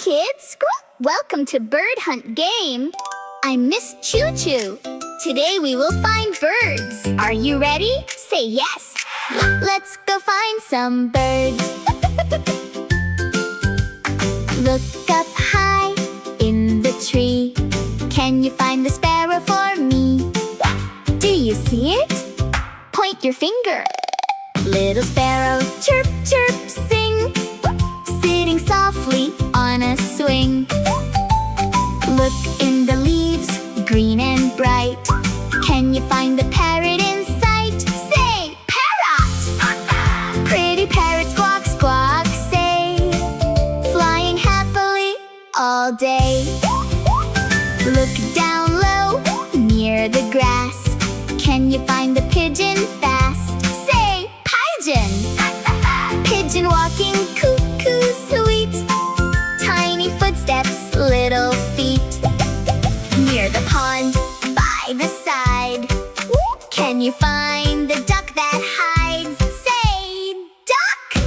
kids! Welcome to Bird Hunt Game. I'm Miss ChooChoo. Today we will find birds. Are you ready? Say yes. Let's go find some birds. Look up high in the tree. Can you find the sparrow for me? Do you see it? Point your finger. Little sparrow, chirp, chirp, sing, sitting softly on a swing. Look in the leaves, green and bright. Can you find the parrot in sight? Say, parrot! Pretty parrot, squawk, squawk, say, flying happily all day. Look down low, near the grass. Can you find the pigeon fast? Say, pigeon! Pigeon walking, cuckoo, sweet. Tiny footsteps, little feet. Near the pond, by the side. Can you find the duck that hides? Say, duck!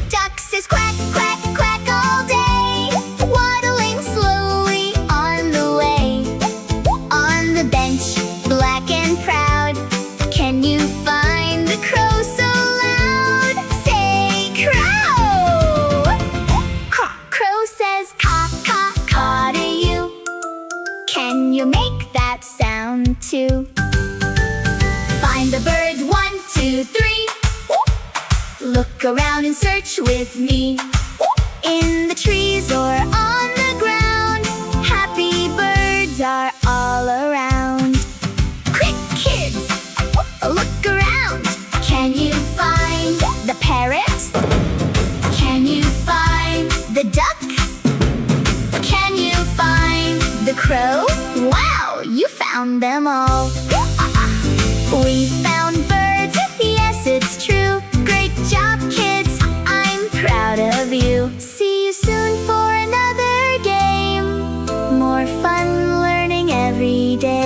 Duck says quack, quack, quack all day, waddling slowly on the way. On the bench, black and proud, can you find the crow so loud? Say, crow! Crow says caw, caw, caw to you. Can you make that sound too? Find the bird, 1, 2, 3. Look around and search with me. In the trees or on the ground, happy birds are all around. Quick, kids, look around. Can you find the parrot? Can you find the duck? Can you find the crow? Wow, you found them all. We found birds, yes, it's true. Great job, kids, I'm proud of you. See you soon for another game. More fun learning every day.